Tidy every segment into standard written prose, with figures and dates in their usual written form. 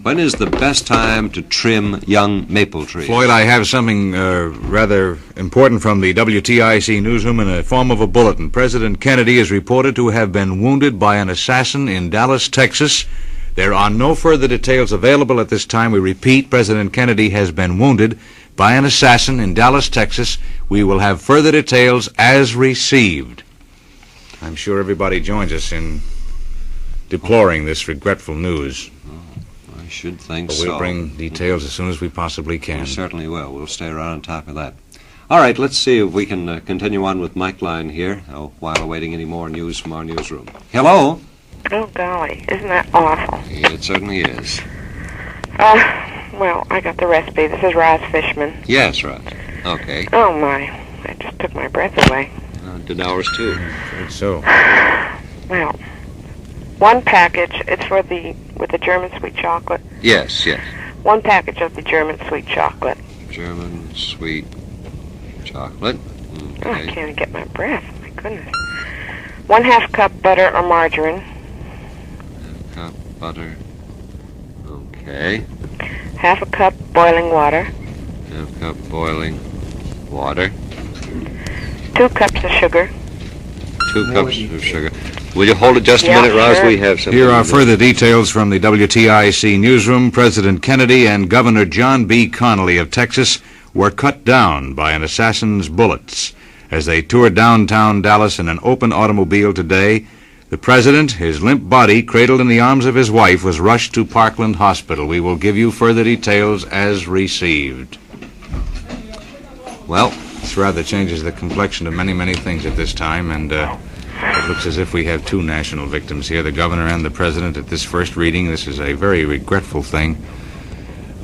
When is the best time to trim young maple trees? Floyd, I have something rather important from the WTIC newsroom in the form of a bulletin. President Kennedy is reported to have been wounded by an assassin in Dallas, Texas. There are no further details available at this time. We repeat, President Kennedy has been wounded by an assassin in Dallas, Texas. We will have further details as received. I'm sure everybody joins us in deploring this regretful news. I should think so. We'll bring details as soon as we possibly can. We certainly will. We'll stay right on top of that. All right, let's see if we can continue on with Mike Line here while awaiting any more news from our newsroom. Hello? Oh, golly, isn't that awful? It certainly is. Well, I got the recipe. This is Roz Fishman. Yes, Roz. Okay. Oh, my. That just took my breath away. Did ours, too. Afraid so. Well, one package, it's with the German sweet chocolate. Yes. One package of the German sweet chocolate. German sweet chocolate. Okay. Oh, I can't even get my breath. My goodness. 1/2 cup butter or margarine. 1/2 cup butter. Okay. 1/2 cup boiling water. 1/2 cup boiling water. 2 cups of sugar. 2 cups of sugar. Will you hold it just a minute, Roz? Sure. We have some. Here are further details from the WTIC newsroom. President Kennedy and Governor John B. Connally of Texas were cut down by an assassin's bullets as they toured downtown Dallas in an open automobile today. The president, his limp body cradled in the arms of his wife, was rushed to Parkland Hospital. We will give you further details as received. Well, this rather changes the complexion of many, many things at this time, and it looks as if we have two national victims here, the governor and the president, at this first reading. This is a very regretful thing,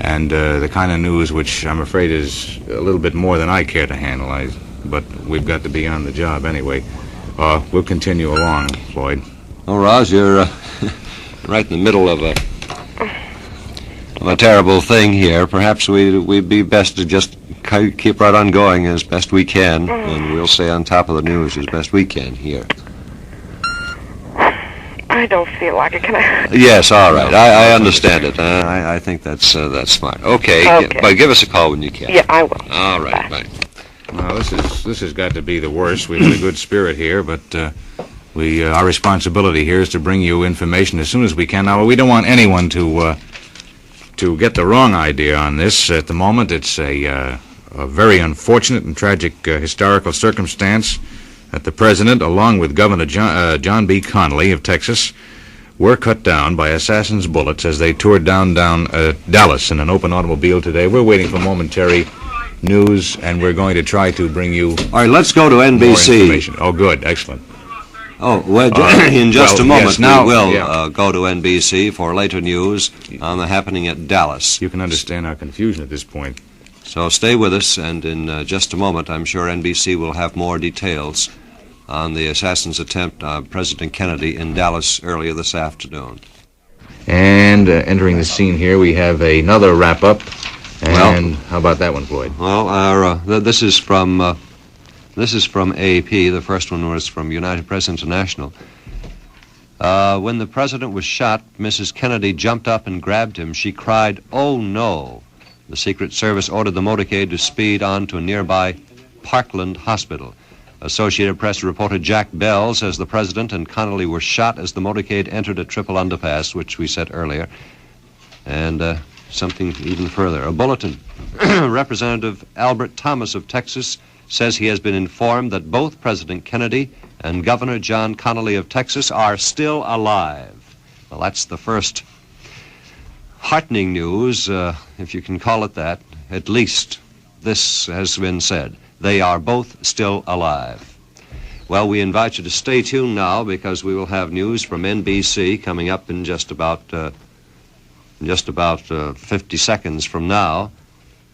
and the kind of news which I'm afraid is a little bit more than I care to handle, but we've got to be on the job anyway. We'll continue along, Floyd. Oh, Roz, you're right in the middle of a terrible thing here. Perhaps we'd be best to just keep right on going as best we can, and we'll stay on top of the news as best we can here. I don't feel like it. Can I? Yes, all right. I understand it. I think that's smart. Okay. But give us a call when you can. Yeah, I will. All right, bye. Well, this has got to be the worst. We've got a good spirit here, but our responsibility here is to bring you information as soon as we can. Now, we don't want anyone to get the wrong idea on this. At the moment, it's a very unfortunate and tragic historical circumstance that the president, along with Governor John B. Connally of Texas, were cut down by assassins' bullets as they toured down Dallas in an open automobile today. We're waiting for momentary news, and we're going to try to bring you all right, let's go to NBC. More information. Oh, good. Excellent. Oh, well, in just a moment, yes, now, we will go to NBC for later news on the happening at Dallas. You can understand our confusion at this point. So stay with us, and in just a moment, I'm sure NBC will have more details on the assassin's attempt on President Kennedy in Dallas earlier this afternoon. And entering the scene here, we have another wrap-up. And how about that one, Floyd? Well, this is from AP. The first one was from United Press International. When the president was shot, Mrs. Kennedy jumped up and grabbed him. She cried, "Oh, no." The Secret Service ordered the motorcade to speed on to a nearby Parkland Hospital. Associated Press reporter Jack Bell says the president and Connally were shot as the motorcade entered a triple underpass, which we said earlier. And something even further. A bulletin. Representative Albert Thomas of Texas says he has been informed that both President Kennedy and Governor John Connally of Texas are still alive. Well, that's the first heartening news, if you can call it that. At least this has been said. They are both still alive. Well, we invite you to stay tuned now because we will have news from NBC coming up in just about 50 seconds from now.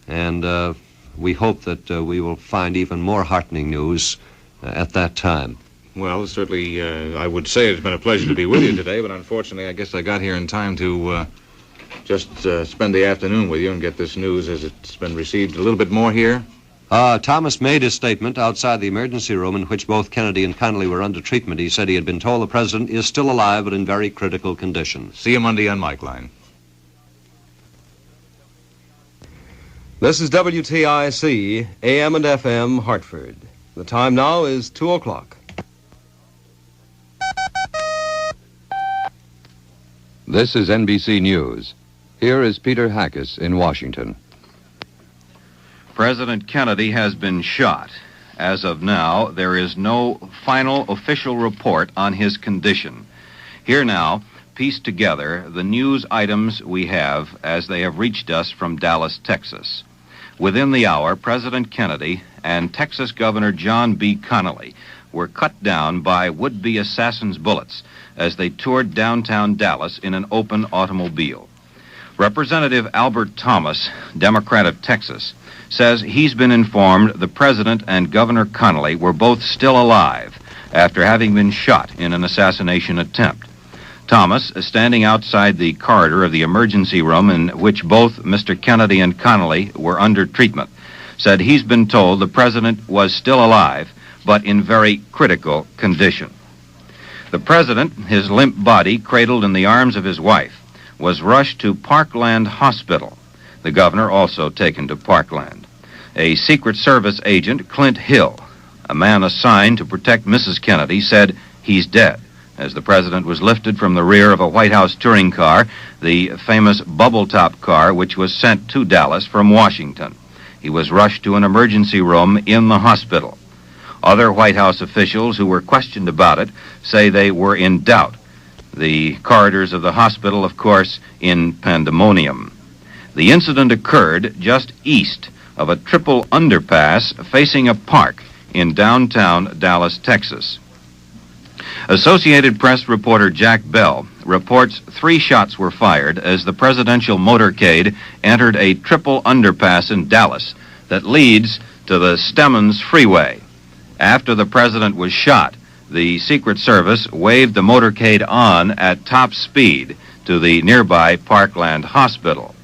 And we hope that we will find even more heartening news at that time. Well, certainly, I would say it's been a pleasure to be with you today, but unfortunately, I guess I got here in time to just spend the afternoon with you and get this news as it's been received. A little bit more here? Thomas made his statement outside the emergency room in which both Kennedy and Connally were under treatment. He said he had been told the president is still alive but in very critical condition. See you Monday on Mike Line. This is WTIC, AM and FM, Hartford. The time now is 2 o'clock. This is NBC News. Here is Peter Hackis in Washington. President Kennedy has been shot. As of now, there is no final official report on his condition. Here now, piece together the news items we have as they have reached us from Dallas, Texas. Within the hour, President Kennedy and Texas Governor John B. Connally were cut down by would-be assassins' bullets as they toured downtown Dallas in an open automobile. Representative Albert Thomas, Democrat of Texas, says he's been informed the president and Governor Connally were both still alive after having been shot in an assassination attempt. Thomas, standing outside the corridor of the emergency room in which both Mr. Kennedy and Connally were under treatment, said he's been told the president was still alive, but in very critical condition. The president, his limp body cradled in the arms of his wife, was rushed to Parkland Hospital. The governor also taken to Parkland. A Secret Service agent, Clint Hill, a man assigned to protect Mrs. Kennedy, said he's dead as the president was lifted from the rear of a White House touring car, the famous bubble-top car which was sent to Dallas from Washington. He was rushed to an emergency room in the hospital. Other White House officials who were questioned about it say they were in doubt. The corridors of the hospital, of course, in pandemonium. The incident occurred just east of a triple underpass facing a park in downtown Dallas, Texas. Associated Press reporter Jack Bell reports 3 shots were fired as the presidential motorcade entered a triple underpass in Dallas that leads to the Stemmons Freeway. After the president was shot, the Secret Service waved the motorcade on at top speed to the nearby Parkland Hospital.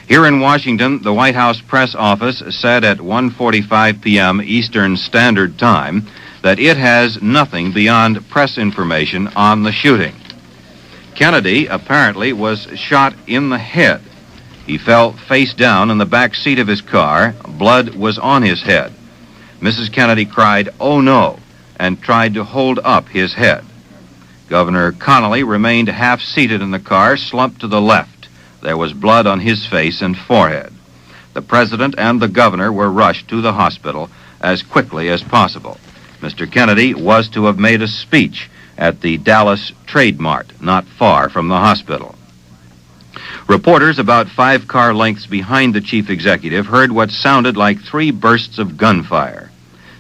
Here in Washington, the White House press office said at 1:45 p.m. Eastern Standard Time that it has nothing beyond press information on the shooting. Kennedy apparently was shot in the head. He fell face down in the back seat of his car. Blood was on his head. Mrs. Kennedy cried, "Oh no," and tried to hold up his head. Governor Connally remained half-seated in the car, slumped to the left. There was blood on his face and forehead. The president and the governor were rushed to the hospital as quickly as possible. Mr. Kennedy was to have made a speech at the Dallas Trade Mart, not far from the hospital. Reporters about 5 car lengths behind the chief executive heard what sounded like 3 bursts of gunfire.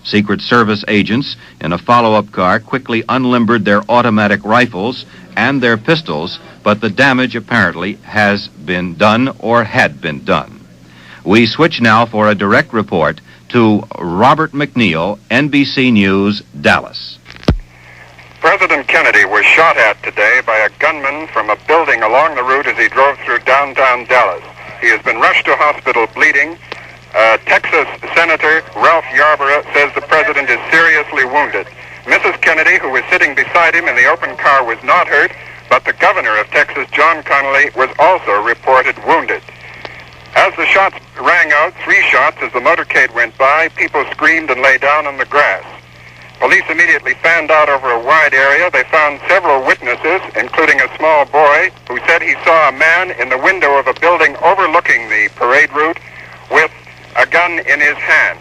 Secret Service agents in a follow-up car quickly unlimbered their automatic rifles and their pistols, but the damage apparently has been done or had been done. We switch now for a direct report to Robert McNeil, NBC News, Dallas. President Kennedy was shot at today by a gunman from a building along the route as he drove through downtown Dallas. He has been rushed to hospital bleeding. Texas Senator Ralph Yarborough says the president is seriously wounded. Mrs. Kennedy, who was sitting beside him in the open car, was not hurt, but the governor of Texas, John Connally, was also reported wounded. As the shots rang out, 3 shots as the motorcade went by, people screamed and lay down on the grass. Police immediately fanned out over a wide area. They found several witnesses, including a small boy, who said he saw a man in the window of a building overlooking the parade route with a gun in his hand.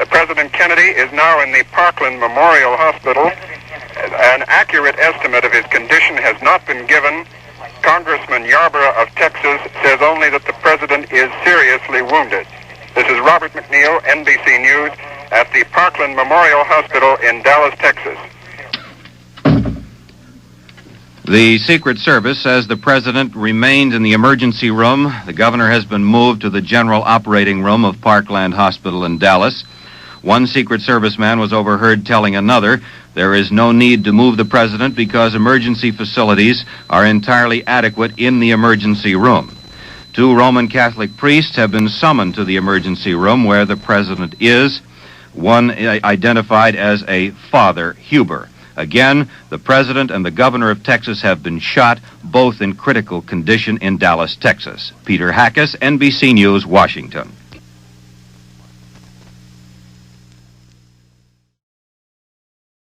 President Kennedy is now in the Parkland Memorial Hospital. An accurate estimate of his condition has not been given. Congressman Yarborough of Texas says only that the president is seriously wounded. This is Robert McNeil, NBC News, at the Parkland Memorial Hospital in Dallas, Texas. The Secret Service says the president remained in the emergency room. The governor has been moved to the general operating room of Parkland Hospital in Dallas. One Secret Service man was overheard telling another there is no need to move the president because emergency facilities are entirely adequate in the emergency room. 2 Roman Catholic priests have been summoned to the emergency room where the president is. One identified as a Father Huber, Again, the president and the governor of Texas have been shot, both in critical condition in Dallas, Texas. Peter Hackus, NBC News, Washington.